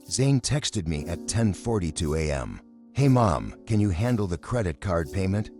Zane texted me at 10:42 a.m. "Hey mom, can you handle the credit card payment?"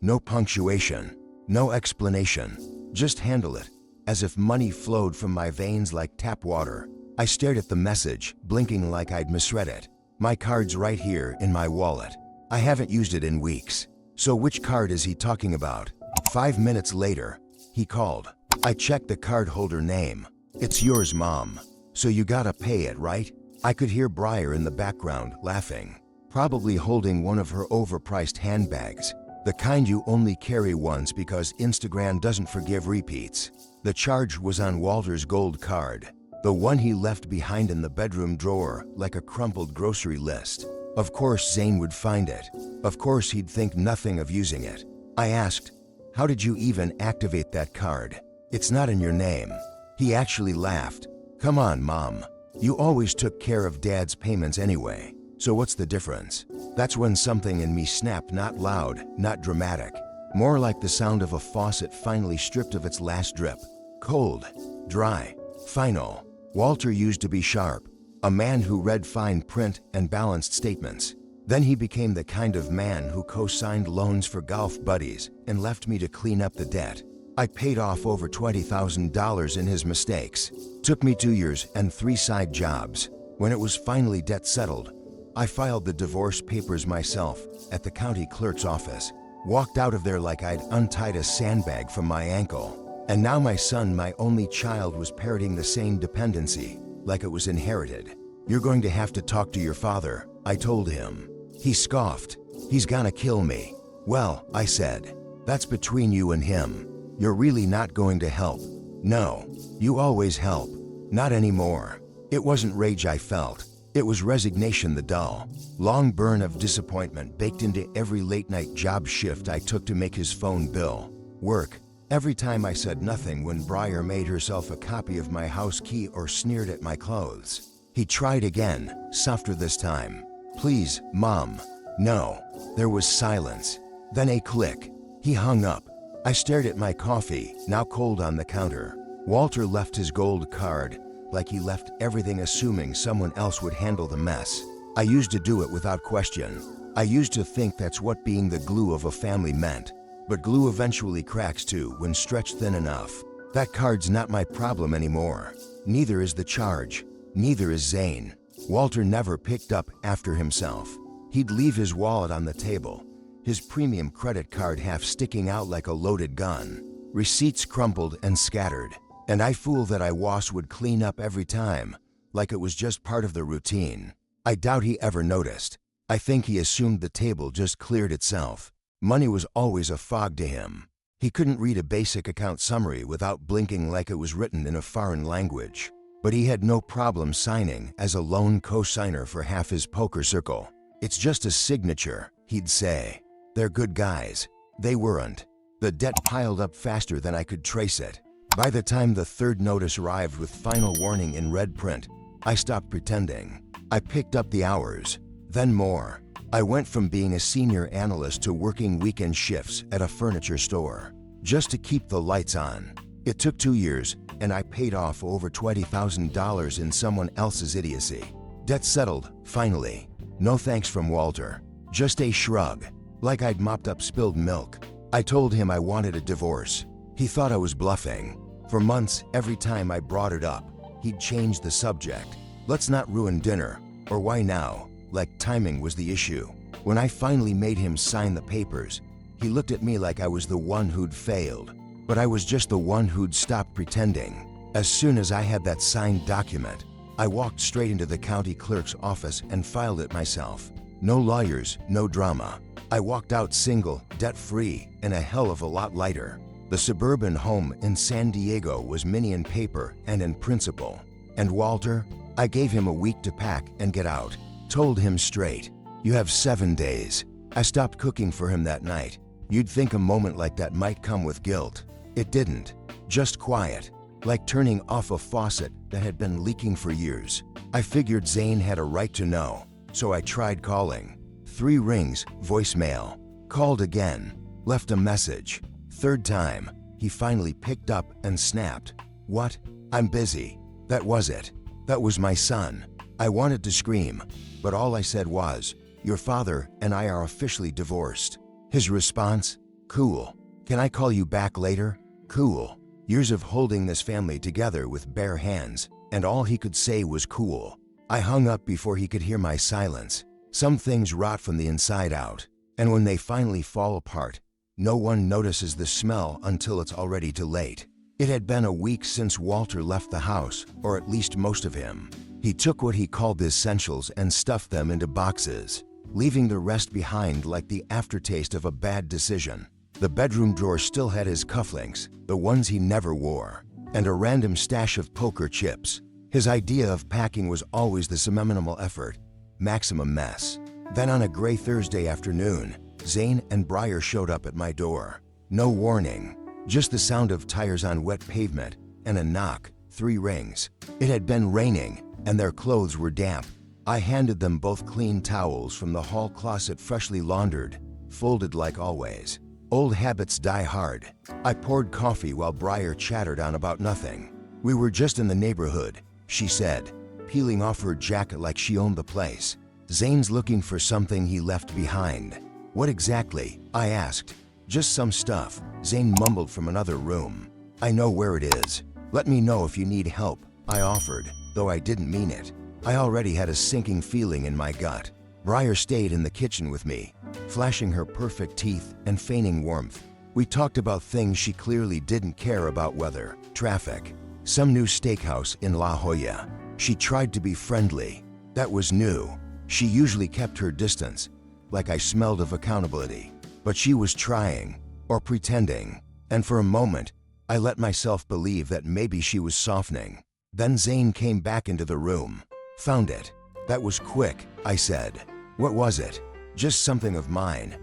No punctuation, no explanation, just handle it, as if money flowed from my veins like tap water. I stared at the message, blinking like I'd misread it. "My card's right here in my wallet. I haven't used it in weeks. So which card is he talking about?" 5 minutes later, he called. I checked the cardholder name. "It's yours, Mom. So you gotta pay it, right?" I could hear Briar in the background laughing, probably holding one of her overpriced handbags, the kind you only carry once because Instagram doesn't forgive repeats. The charge was on Walter's gold card, the one he left behind in the bedroom drawer like a crumpled grocery list. Of course Zane would find it. Of course he'd think nothing of using it. I asked, "How did you even activate that card? It's not in your name." He actually laughed. "Come on, Mom. You always took care of Dad's payments anyway, so what's the difference?" That's when something in me snapped, not loud, not dramatic, more like the sound of a faucet finally stripped of its last drip. Cold, dry, final. Walter used to be sharp, a man who read fine print and balanced statements. Then he became the kind of man who co-signed loans for golf buddies and left me to clean up the debt. I paid off over $20,000 in his mistakes. Took me 2 years and 3 side jobs. When it was finally debt settled, I filed the divorce papers myself at the county clerk's office. Walked out of there like I'd untied a sandbag from my ankle. And now my son, my only child, was parroting the same dependency, like it was inherited. "You're going to have to talk to your father," I told him. He scoffed. "He's gonna kill me." "Well," I said, "that's between you and him. You're really not going to help." "No, you always help." "Not anymore." It wasn't rage I felt. It was resignation, the dull, long burn of disappointment baked into every late-night job shift I took to make his phone bill. Work. Every time I said nothing when Briar made herself a copy of my house key or sneered at my clothes. He tried again, softer this time. "Please, Mom." No. There was silence. Then a click. He hung up. I stared at my coffee, now cold on the counter. Walter left his gold card, like he left everything, assuming someone else would handle the mess. I used to do it without question. I used to think that's what being the glue of a family meant. But glue eventually cracks too when stretched thin enough. That card's not my problem anymore. Neither is the charge. Neither is Zane. Walter never picked up after himself. He'd leave his wallet on the table, his premium credit card half sticking out like a loaded gun. Receipts crumpled and scattered. And I, fool that I was, would clean up every time, like it was just part of the routine. I doubt he ever noticed. I think he assumed the table just cleared itself. Money was always a fog to him. He couldn't read a basic account summary without blinking like it was written in a foreign language. But he had no problem signing as a lone co-signer for half his poker circle. "It's just a signature," he'd say. "They're good guys." They weren't. The debt piled up faster than I could trace it. By the time the third notice arrived with final warning in red print, I stopped pretending. I picked up the hours, then more. I went from being a senior analyst to working weekend shifts at a furniture store, just to keep the lights on. It took 2 years, and I paid off over $20,000 in someone else's idiocy. Debt settled, finally. No thanks from Walter. Just a shrug, like I'd mopped up spilled milk. I told him I wanted a divorce. He thought I was bluffing. For months, every time I brought it up, he'd change the subject. "Let's not ruin dinner," or "Why now?" like timing was the issue. When I finally made him sign the papers, he looked at me like I was the one who'd failed. But I was just the one who'd stopped pretending. As soon as I had that signed document, I walked straight into the county clerk's office and filed it myself. No lawyers, no drama. I walked out single, debt-free, and a hell of a lot lighter. The suburban home in San Diego was mini in paper and in principle. And Walter, I gave him a week to pack and get out. Told him straight, "You have 7 days." I stopped cooking for him that night. You'd think a moment like that might come with guilt. It didn't. Just quiet, like turning off a faucet that had been leaking for years. I figured Zane had a right to know, so I tried calling. 3 rings, voicemail. Called again, left a message. 3rd time, he finally picked up and snapped. "What? I'm busy." That was it. That was my son. I wanted to scream, but all I said was, "Your father and I are officially divorced." His response? "Cool. Can I call you back later?" Cool. Years of holding this family together with bare hands, and all he could say was cool. I hung up before he could hear my silence. Some things rot from the inside out, and when they finally fall apart, no one notices the smell until it's already too late. It had been a week since Walter left the house, or at least most of him. He took what he called the essentials and stuffed them into boxes, leaving the rest behind like the aftertaste of a bad decision. The bedroom drawer still had his cufflinks, the ones he never wore, and a random stash of poker chips. His idea of packing was always the minimal effort, maximum mess. Then on a gray Thursday afternoon, Zane and Briar showed up at my door. No warning, just the sound of tires on wet pavement and a knock, 3 rings. It had been raining, and their clothes were damp. I handed them both clean towels from the hall closet, freshly laundered, folded like always. Old habits die hard. I poured coffee while Briar chattered on about nothing. "We were just in the neighborhood," she said, peeling off her jacket like she owned the place. "Zane's looking for something he left behind." "What exactly?" I asked. "Just some stuff," Zane mumbled from another room. "I know where it is. Let me know if you need help," I offered, though I didn't mean it. I already had a sinking feeling in my gut. Briar stayed in the kitchen with me, flashing her perfect teeth and feigning warmth. We talked about things she clearly didn't care about: weather, traffic, some new steakhouse in La Jolla. She tried to be friendly. That was new. She usually kept her distance, like I smelled of accountability. But she was trying, or pretending, and for a moment, I let myself believe that maybe she was softening. Then Zane came back into the room. "Found it." "That was quick," I said. "What was it?" "Just something of mine."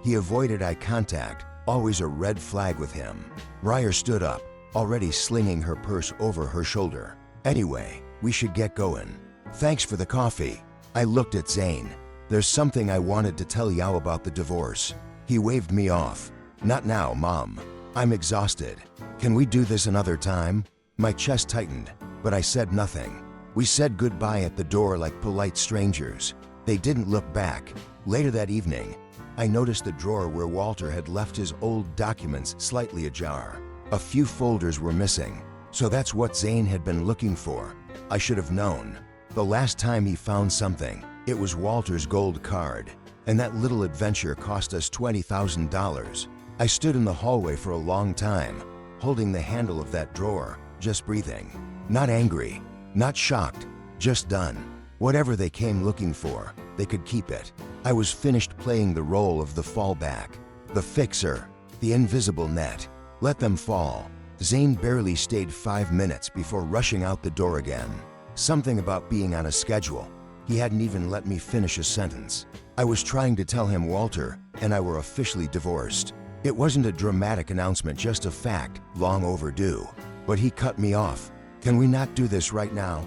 He avoided eye contact, always a red flag with him. Briar stood up, already slinging her purse over her shoulder. "Anyway, we should get going." "Thanks for the coffee." I looked at Zane. "There's something I wanted to tell you about the divorce." He waved me off. "Not now, Mom. I'm exhausted. Can we do this another time?" My chest tightened, but I said nothing. We said goodbye at the door like polite strangers. They didn't look back. Later that evening, I noticed the drawer where Walter had left his old documents slightly ajar. A few folders were missing, so that's what Zane had been looking for. I should have known. The last time he found something, it was Walter's gold card, and that little adventure cost us $20,000. I stood in the hallway for a long time, holding the handle of that drawer, just breathing. Not angry, not shocked, just done. Whatever they came looking for, they could keep it. I was finished playing the role of the fallback, the fixer, the invisible net. Let them fall. Zane barely stayed 5 minutes before rushing out the door again. Something about being on a schedule. He hadn't even let me finish a sentence. I was trying to tell him Walter and I were officially divorced. It wasn't a dramatic announcement, just a fact, long overdue. But he cut me off. "Can we not do this right now?"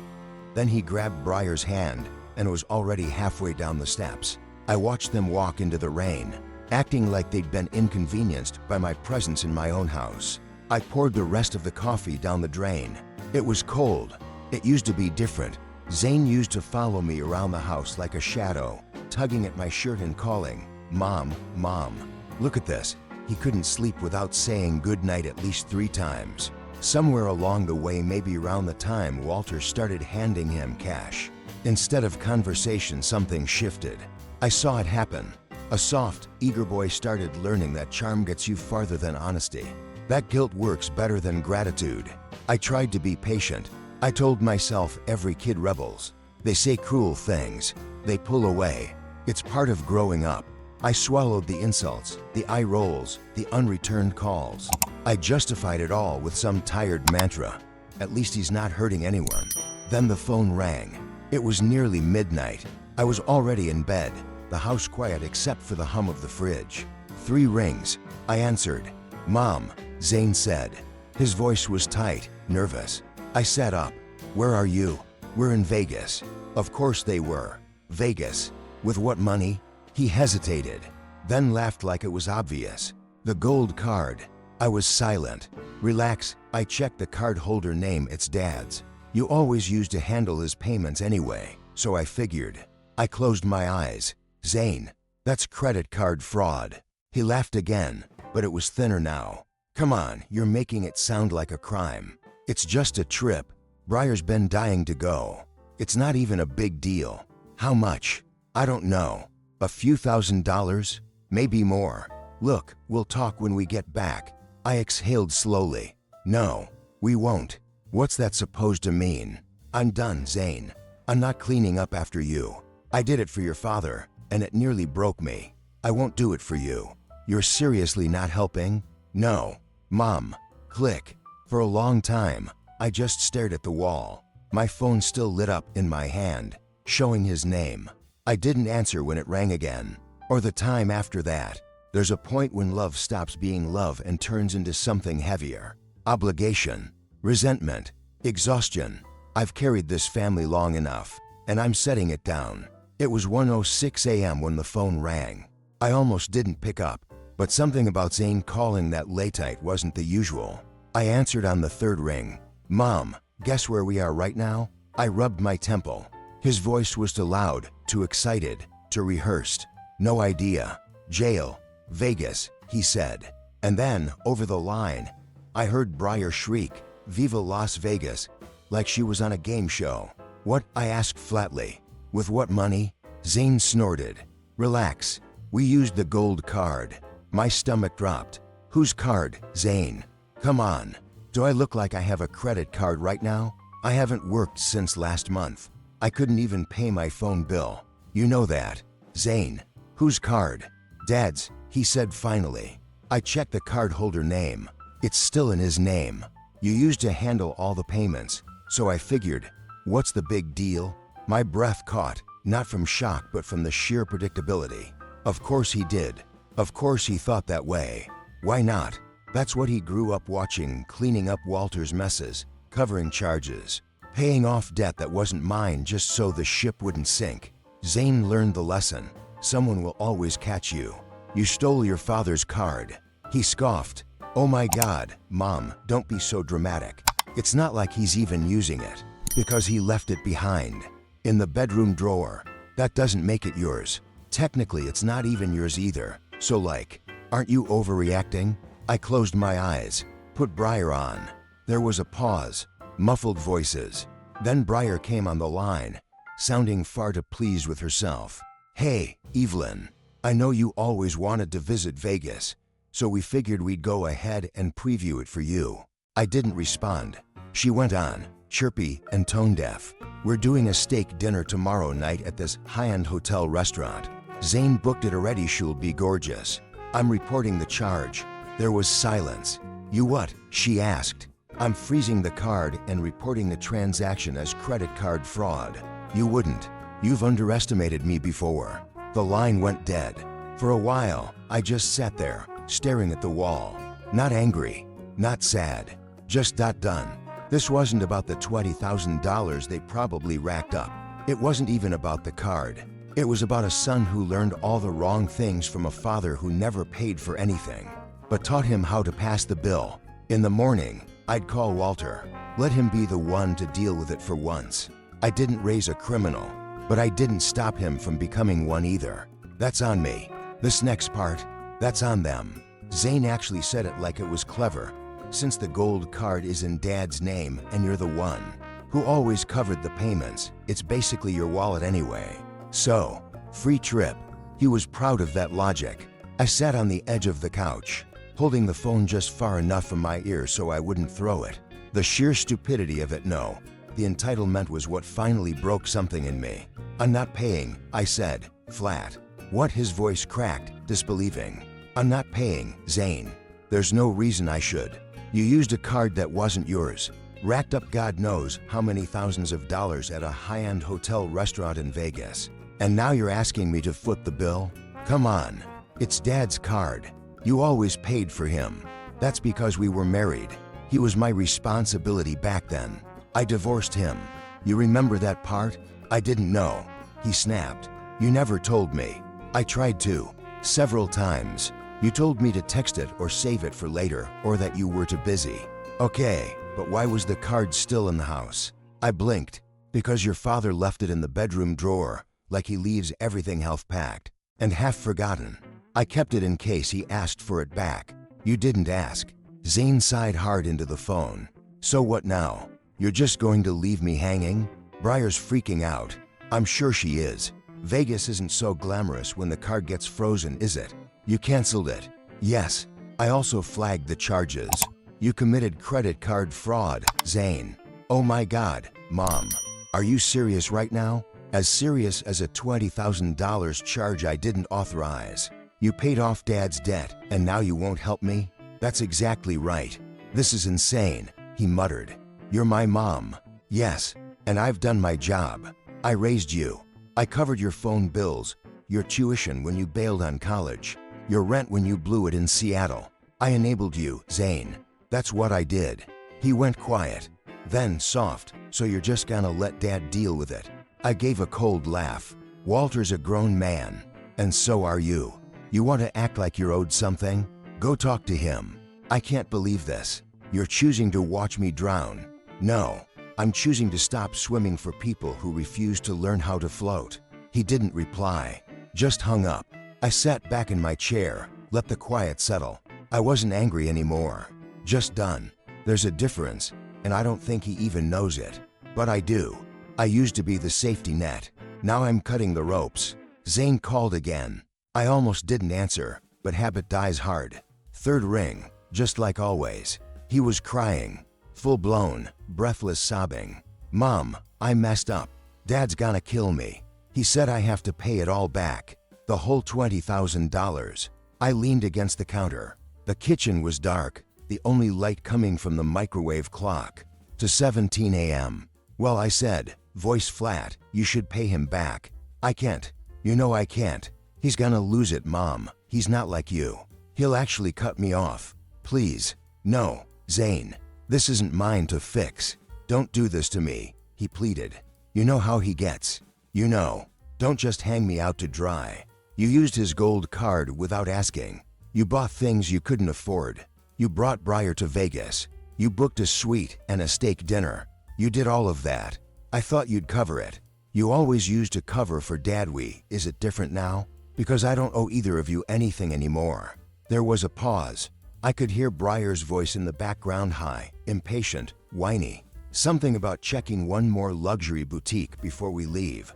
Then he grabbed Briar's hand and was already halfway down the steps. I watched them walk into the rain, acting like they'd been inconvenienced by my presence in my own house. I poured the rest of the coffee down the drain. It was cold. It used to be different. Zane used to follow me around the house like a shadow, tugging at my shirt and calling, "Mom, Mom, look at this." He couldn't sleep without saying goodnight at least 3 times. Somewhere along the way, maybe around the time Walter started handing him cash, instead of conversation, something shifted. I saw it happen. A soft, eager boy started learning that charm gets you farther than honesty. That guilt works better than gratitude. I tried to be patient. I told myself every kid rebels. They say cruel things. They pull away. It's part of growing up. I swallowed the insults, the eye rolls, the unreturned calls. I justified it all with some tired mantra. At least he's not hurting anyone. Then the phone rang. It was nearly midnight. I was already in bed, the house quiet except for the hum of the fridge. 3 rings. I answered. "Mom," Zane said. His voice was tight, nervous. I sat up. "Where are you?" "We're in Vegas." Of course they were. Vegas. With what money? He hesitated, then laughed like it was obvious. "The gold card." I was silent. "Relax." I checked the card holder name. "It's Dad's." You always used to handle his payments anyway, so I figured. I closed my eyes. Zane, that's credit card fraud. He laughed again, but it was thinner now. Come on, you're making it sound like a crime. It's just a trip. Briar's been dying to go. It's not even a big deal. How much? I don't know. A few $1,000s? Maybe more. Look, we'll talk when we get back. I exhaled slowly. No, we won't. What's that supposed to mean? I'm done, Zane. I'm not cleaning up after you. I did it for your father, and it nearly broke me. I won't do it for you. You're seriously not helping? No. Mom. Click. For a long time, I just stared at the wall. My phone still lit up in my hand, showing his name. I didn't answer when it rang again, or the time after that. There's a point when love stops being love and turns into something heavier. Obligation, resentment, exhaustion. I've carried this family long enough, and I'm setting it down. It was 1:06 a.m. when the phone rang. I almost didn't pick up, but something about Zane calling that late wasn't the usual. I answered on the third ring. Mom, guess where we are right now? I rubbed my temple. His voice was too loud, too excited, too rehearsed. No idea. Jail. Vegas, he said. And then, over the line, I heard Briar shriek, Viva Las Vegas, like she was on a game show. What? I asked flatly. With what money? Zane snorted. Relax. We used the gold card. My stomach dropped. Whose card, Zane? Come on. Do I look like I have a credit card right now? I haven't worked since last month. I couldn't even pay my phone bill. You know that. Zane. Whose card? Dad's, he said finally. I checked the cardholder name. It's still in his name. You used to handle all the payments, so I figured, what's the big deal? My breath caught, not from shock but from the sheer predictability. Of course he did. Of course he thought that way. Why not? That's what he grew up watching, cleaning up Walter's messes, covering charges, paying off debt that wasn't mine just so the ship wouldn't sink. Zane learned the lesson. Someone will always catch you. You stole your father's card. He scoffed. Oh my God, Mom, don't be so dramatic. It's not like he's even using it, because he left it behind. In the bedroom drawer. That doesn't make it yours. Technically, it's not even yours either. So like, aren't you overreacting? I closed my eyes, put Briar on. There was a pause, muffled voices. Then Briar came on the line, sounding far too pleased with herself. Hey, Evelyn, I know you always wanted to visit Vegas, so we figured we'd go ahead and preview it for you. I didn't respond. She went on, chirpy and tone-deaf. We're doing a steak dinner tomorrow night at this high-end hotel restaurant. Zane booked it already. She'll be gorgeous. I'm reporting the charge. There was silence. You what? She asked. I'm freezing the card and reporting the transaction as credit card fraud. You wouldn't. You've underestimated me before. The line went dead. For a while, I just sat there, staring at the wall. Not angry, not sad, just done. This wasn't about the $20,000 they probably racked up. It wasn't even about the card. It was about a son who learned all the wrong things from a father who never paid for anything, but taught him how to pass the bill. In the morning, I'd call Walter, let him be the one to deal with it for once. I didn't raise a criminal, but I didn't stop him from becoming one either. That's on me. This next part, that's on them. Zane actually said it like it was clever. Since the gold card is in Dad's name and you're the one who always covered the payments, it's basically your wallet anyway. So, free trip. He was proud of that logic. I sat on the edge of the couch, holding the phone just far enough from my ear so I wouldn't throw it. The sheer stupidity of it, no. The entitlement was what finally broke something in me. I'm not paying, I said, flat. What? His voice cracked, disbelieving. I'm not paying, Zane. There's no reason I should. You used a card that wasn't yours, racked up God knows how many thousands of dollars at a high-end hotel restaurant in Vegas. And now you're asking me to foot the bill? Come on. It's Dad's card. You always paid for him. That's because we were married. He was my responsibility back then. I divorced him. You remember that part? I didn't know. He snapped. You never told me. I tried to. Several times. You told me to text it or save it for later, or that you were too busy. Okay, but why was the card still in the house? I blinked, because your father left it in the bedroom drawer, like he leaves everything half-packed and half-forgotten. I kept it in case he asked for it back. You didn't ask. Zane sighed hard into the phone. So what now? You're just going to leave me hanging? Briar's freaking out. I'm sure she is. Vegas isn't so glamorous when the card gets frozen, is it? You canceled it. Yes. I also flagged the charges. You committed credit card fraud, Zane. Oh my God, Mom. Are you serious right now? As serious as a $20,000 charge I didn't authorize. You paid off Dad's debt, and now you won't help me? That's exactly right. This is insane, he muttered. You're my mom. Yes, and I've done my job. I raised you. I covered your phone bills, your tuition when you bailed on college, your rent when you blew it in Seattle. I enabled you, Zane. That's what I did. He went quiet, then soft. So you're just gonna let Dad deal with it? I gave a cold laugh. Walter's a grown man, and so are you. You want to act like you're owed something? Go talk to him. I can't believe this. You're choosing to watch me drown. No, I'm choosing to stop swimming for people who refuse to learn how to float. He didn't reply, just hung up. I sat back in my chair, let the quiet settle. I wasn't angry anymore, just done. There's a difference, and I don't think he even knows it. But I do. I used to be the safety net. Now I'm cutting the ropes. Zane called again. I almost didn't answer, but habit dies hard. Third ring, just like always. He was crying, full-blown, breathless sobbing. Mom, I messed up. Dad's gonna kill me. He said I have to pay it all back. The whole $20,000. I leaned against the counter. The kitchen was dark, the only light coming from the microwave clock. To 17 a.m. Well, I said, voice flat, you should pay him back. I can't. You know I can't. He's gonna lose it, Mom. He's not like you. He'll actually cut me off. Please. No, Zane. This isn't mine to fix. Don't do this to me, he pleaded. You know how he gets. You know. Don't just hang me out to dry. You used his gold card without asking. You bought things you couldn't afford. You brought Briar to Vegas. You booked a suite and a steak dinner. You did all of that. I thought you'd cover it. You always used to cover for Dad. Is it different now? Because I don't owe either of you anything anymore. There was a pause. I could hear Briar's voice in the background, high, impatient, whiny. Something about checking one more luxury boutique before we leave.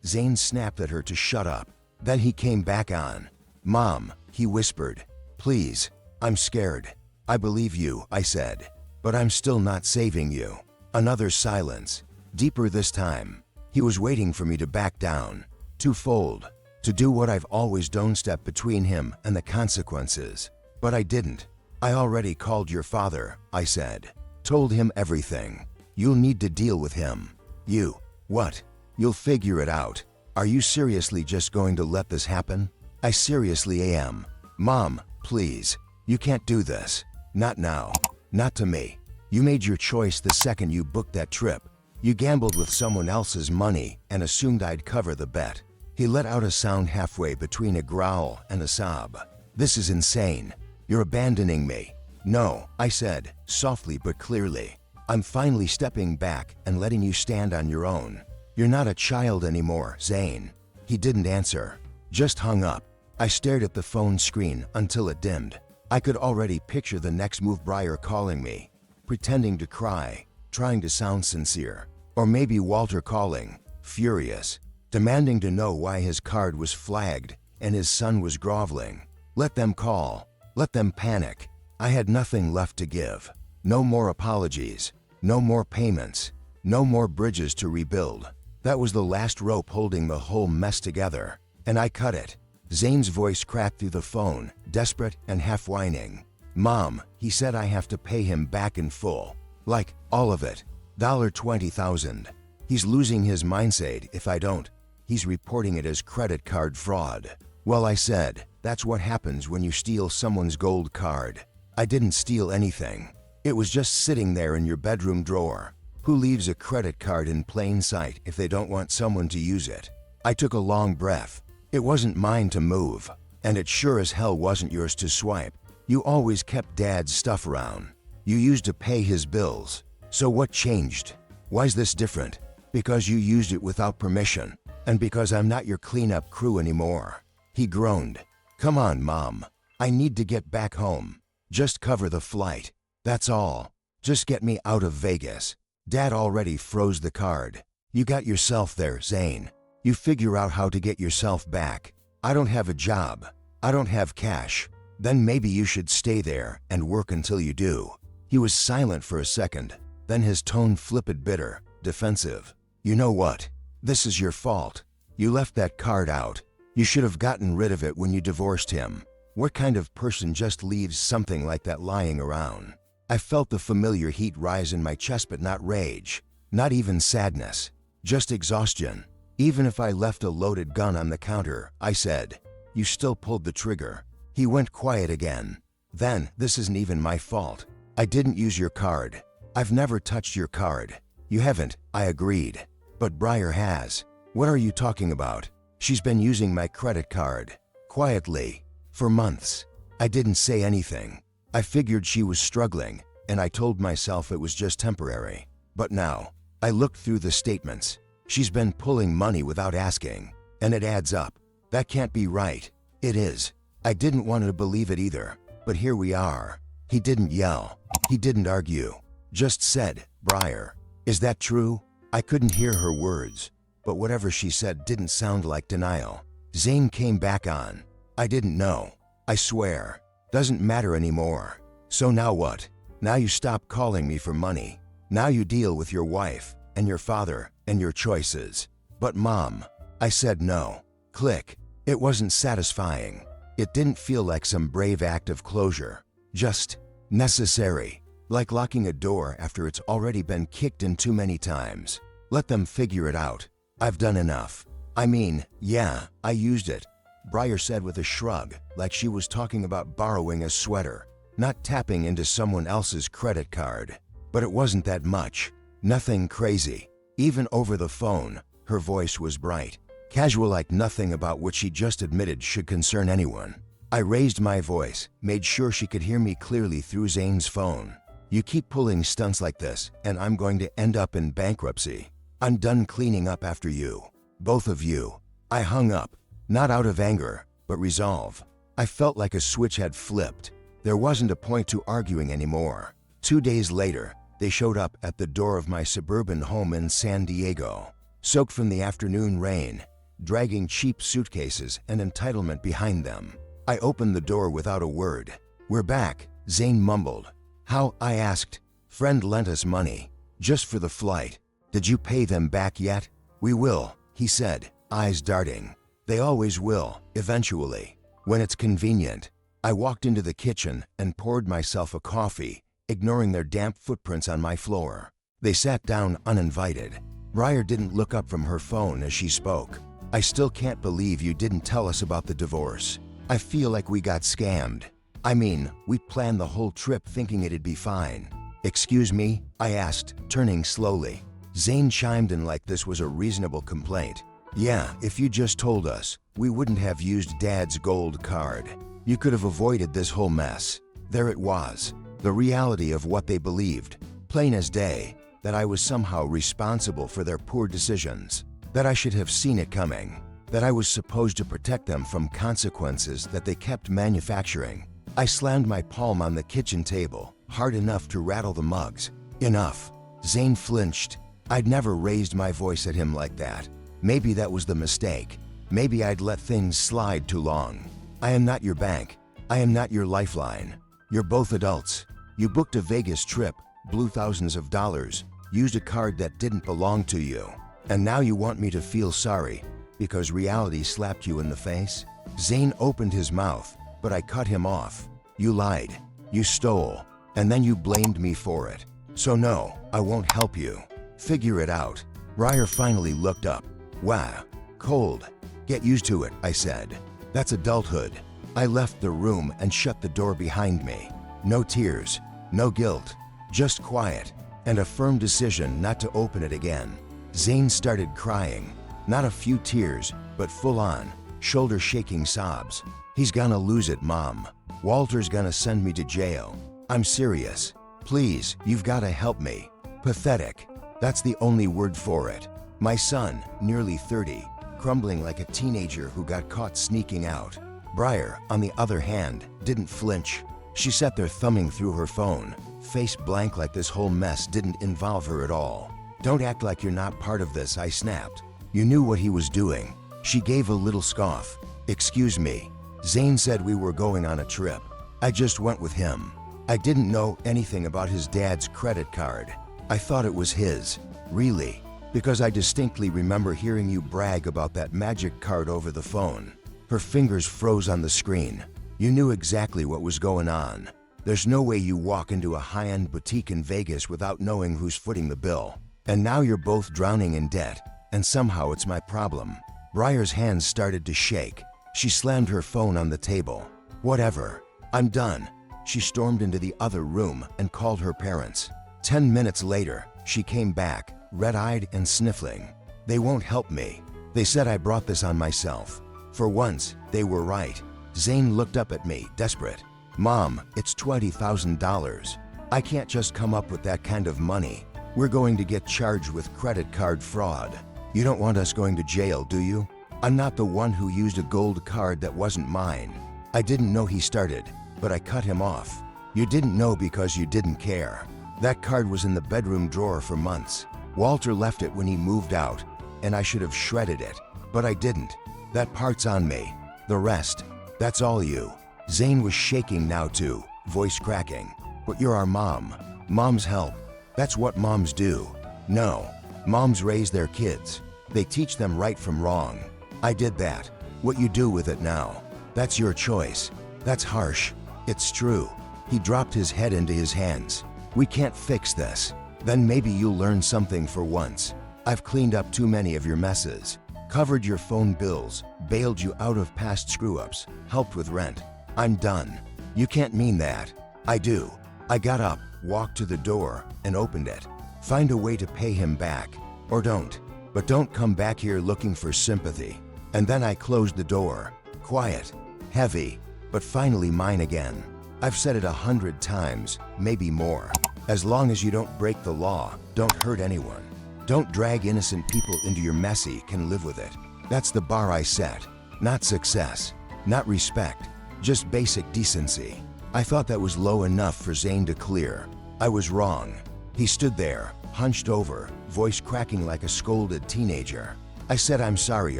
Zane snapped at her to shut up. Then he came back on. Mom, he whispered. Please, I'm scared. I believe you, I said. But I'm still not saving you. Another silence. Deeper this time. He was waiting for me to back down. To fold. To do what I've always done, step between him and the consequences. But I didn't. I already called your father, I said. Told him everything. You'll need to deal with him. You. What? You'll figure it out. Are you seriously just going to let this happen? I seriously am. Mom, please. You can't do this. Not now. Not to me. You made your choice the second you booked that trip. You gambled with someone else's money and assumed I'd cover the bet. He let out a sound halfway between a growl and a sob. This is insane. You're abandoning me. No, I said, softly but clearly. I'm finally stepping back and letting you stand on your own. You're not a child anymore, Zane. He didn't answer. Just hung up. I stared at the phone screen until it dimmed. I could already picture the next move, Briar calling me, pretending to cry, trying to sound sincere. Or maybe Walter calling, furious, demanding to know why his card was flagged and his son was groveling. Let them call. Let them panic. I had nothing left to give. No more apologies. No more payments. No more bridges to rebuild. That was the last rope holding the whole mess together. And I cut it. Zane's voice cracked through the phone, desperate and half whining. Mom, he said I have to pay him back in full. Like, all of it. $20,000. He's losing his mindset if I don't. He's reporting it as credit card fraud. Well, I said, that's what happens when you steal someone's gold card. I didn't steal anything. It was just sitting there in your bedroom drawer. Who leaves a credit card in plain sight if they don't want someone to use it? I took a long breath. It wasn't mine to move, and it sure as hell wasn't yours to swipe. You always kept Dad's stuff around. You used to pay his bills. So what changed? Why's this different? Because you used it without permission, and because I'm not your cleanup crew anymore. He groaned. Come on, Mom. I need to get back home. Just cover the flight. That's all. Just get me out of Vegas. Dad already froze the card. You got yourself there, Zane. You figure out how to get yourself back. I don't have a job. I don't have cash. Then maybe you should stay there and work until you do. He was silent for a second. Then his tone flipped bitter, defensive. You know what? This is your fault. You left that card out. You should have gotten rid of it when you divorced him. What kind of person just leaves something like that lying around? I felt the familiar heat rise in my chest, but not rage. Not even sadness. Just exhaustion. Even if I left a loaded gun on the counter, I said, you still pulled the trigger. He went quiet again. Then, this isn't even my fault. I didn't use your card. I've never touched your card. You haven't, I agreed. But Briar has. What are you talking about? She's been using my credit card. Quietly. For months. I didn't say anything. I figured she was struggling, and I told myself it was just temporary. But now, I looked through the statements. She's been pulling money without asking. And it adds up. That can't be right. It is. I didn't want to believe it either. But here we are. He didn't yell. He didn't argue. Just said, Briar. Is that true? I couldn't hear her words. But whatever she said didn't sound like denial. Zane came back on. I didn't know. I swear. Doesn't matter anymore. So now what? Now you stop calling me for money. Now you deal with your wife, and your father, and your choices. But Mom, I said no. Click. It wasn't satisfying. It didn't feel like some brave act of closure. Just necessary. Like locking a door after it's already been kicked in too many times. Let them figure it out. I've done enough. I mean, yeah, I used it. Briar said with a shrug, like she was talking about borrowing a sweater, not tapping into someone else's credit card. But it wasn't that much. Nothing crazy. Even over the phone, her voice was bright. Casual, like nothing about what she just admitted should concern anyone. I raised my voice, made sure she could hear me clearly through Zane's phone. You keep pulling stunts like this, and I'm going to end up in bankruptcy. I'm done cleaning up after you. Both of you. I hung up, not out of anger, but resolve. I felt like a switch had flipped. There wasn't a point to arguing anymore. 2 days later, they showed up at the door of my suburban home in San Diego, soaked from the afternoon rain, dragging cheap suitcases and entitlement behind them. I opened the door without a word. We're back, Zane mumbled. How? I asked. Friend lent us money, just for the flight. Did you pay them back yet? We will, he said, eyes darting. They always will, eventually, when it's convenient. I walked into the kitchen and poured myself a coffee, ignoring their damp footprints on my floor. They sat down uninvited. Briar didn't look up from her phone as she spoke. I still can't believe you didn't tell us about the divorce. I feel like we got scammed. I mean, we planned the whole trip thinking it'd be fine. Excuse me? I asked, turning slowly. Zane chimed in like this was a reasonable complaint. Yeah, if you just told us, we wouldn't have used Dad's gold card. You could have avoided this whole mess. There it was. The reality of what they believed, plain as day, that I was somehow responsible for their poor decisions, that I should have seen it coming, that I was supposed to protect them from consequences that they kept manufacturing. I slammed my palm on the kitchen table, hard enough to rattle the mugs. Enough. Zane flinched. I'd never raised my voice at him like that. Maybe that was the mistake. Maybe I'd let things slide too long. I am not your bank. I am not your lifeline. You're both adults. You booked a Vegas trip, blew thousands of dollars, used a card that didn't belong to you. And now you want me to feel sorry because reality slapped you in the face? Zane opened his mouth, but I cut him off. You lied. You stole. And then you blamed me for it. So no, I won't help you. Figure it out. Briar finally looked up. Wow. Cold. Get used to it, I said. That's adulthood. I left the room and shut the door behind me. No tears. No guilt. Just quiet. And a firm decision not to open it again. Zane started crying. Not a few tears, but full-on, shoulder-shaking sobs. He's gonna lose it, Mom. Walter's gonna send me to jail. I'm serious. Please, you've gotta help me. Pathetic. That's the only word for it. My son, nearly 30, crumbling like a teenager who got caught sneaking out. Briar, on the other hand, didn't flinch. She sat there thumbing through her phone, face blank like this whole mess didn't involve her at all. Don't act like you're not part of this, I snapped. You knew what he was doing. She gave a little scoff. Excuse me. Zane said we were going on a trip. I just went with him. I didn't know anything about his dad's credit card. I thought it was his. Really? Because I distinctly remember hearing you brag about that magic card over the phone. Her fingers froze on the screen. You knew exactly what was going on. There's no way you walk into a high-end boutique in Vegas without knowing who's footing the bill. And now you're both drowning in debt, and somehow it's my problem. Briar's hands started to shake. She slammed her phone on the table. Whatever. I'm done. She stormed into the other room and called her parents. 10 minutes later, she came back, red-eyed and sniffling. They won't help me. They said I brought this on myself. For once, they were right. Zane looked up at me, desperate. Mom, it's $20,000. I can't just come up with that kind of money. We're going to get charged with credit card fraud. You don't want us going to jail, do you? I'm not the one who used a gold card that wasn't mine. I didn't know he started, but I cut him off. You didn't know because you didn't care. That card was in the bedroom drawer for months. Walter left it when he moved out, and I should have shredded it, but I didn't. That part's on me. The rest, that's all you. Zane was shaking now too, voice cracking. But you're our mom. Moms help. That's what moms do. No, moms raise their kids. They teach them right from wrong. I did that. What you do with it now, that's your choice. That's harsh. It's true. He dropped his head into his hands. We can't fix this. Then maybe you'll learn something for once. I've cleaned up too many of your messes. Covered your phone bills, bailed you out of past screw-ups, helped with rent. I'm done. You can't mean that. I do. I got up, walked to the door, and opened it. Find a way to pay him back. Or don't. But don't come back here looking for sympathy. And then I closed the door. Quiet. Heavy. But finally mine again. I've said it 100 times, maybe more. As long as you don't break the law, don't hurt anyone. Don't drag innocent people into your mess. Can live with it. That's the bar I set. Not success. Not respect. Just basic decency. I thought that was low enough for Zane to clear. I was wrong. He stood there, hunched over, voice cracking like a scolded teenager. I said, I'm sorry,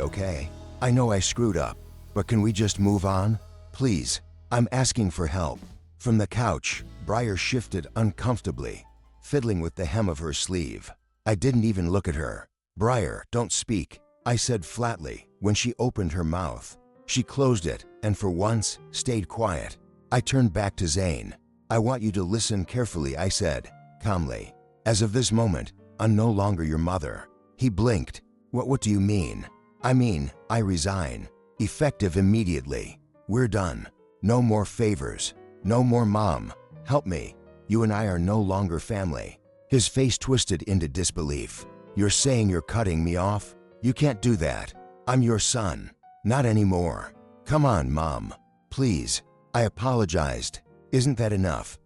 okay? I know I screwed up, but can we just move on? Please, I'm asking for help. From the couch, Briar shifted uncomfortably, fiddling with the hem of her sleeve. I didn't even look at her. Briar, don't speak, I said flatly. When she opened her mouth, she closed it and for once stayed quiet. I turned back to Zane. I want you to listen carefully, I said, calmly. As of this moment, I'm no longer your mother. He blinked. What do you mean? I mean, I resign. Effective immediately. We're done. No more favors. No more mom. Help me. You and I are no longer family. His face twisted into disbelief. You're saying you're cutting me off? You can't do that. I'm your son. Not anymore. Come on, Mom. Please. I apologized. Isn't that enough?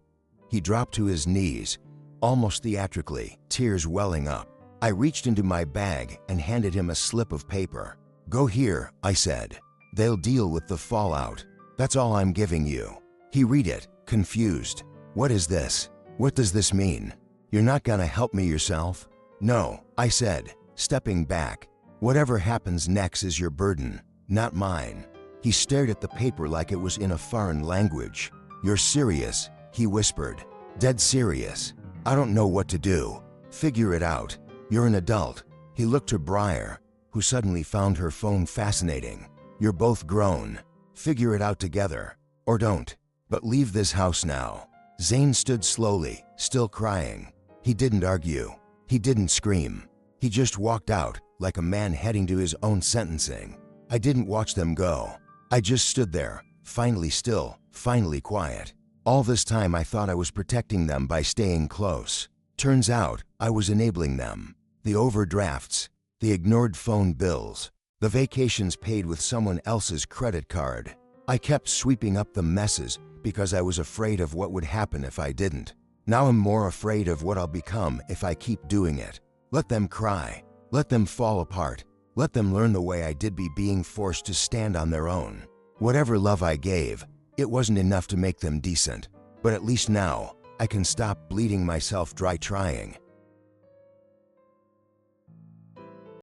He dropped to his knees, almost theatrically, tears welling up. I reached into my bag and handed him a slip of paper. Go here, I said. They'll deal with the fallout. That's all I'm giving you. He read it, confused. What is this? What does this mean? You're not gonna help me yourself? No, I said, stepping back. Whatever happens next is your burden, not mine. He stared at the paper like it was in a foreign language. You're serious, he whispered. Dead serious. I don't know what to do. Figure it out. You're an adult. He looked to Briar, who suddenly found her phone fascinating. You're both grown. Figure it out together. Or don't. But leave this house now. Zane stood slowly, still crying. He didn't argue. He didn't scream. He just walked out, like a man heading to his own sentencing. I didn't watch them go. I just stood there, finally still, finally quiet. All this time I thought I was protecting them by staying close. Turns out, I was enabling them. The overdrafts, the ignored phone bills, the vacations paid with someone else's credit card. I kept sweeping up the messes because I was afraid of what would happen if I didn't. Now I'm more afraid of what I'll become if I keep doing it. Let them cry. Let them fall apart. Let them learn the way I did be being forced to stand on their own. Whatever love I gave, it wasn't enough to make them decent. But at least now, I can stop bleeding myself dry trying.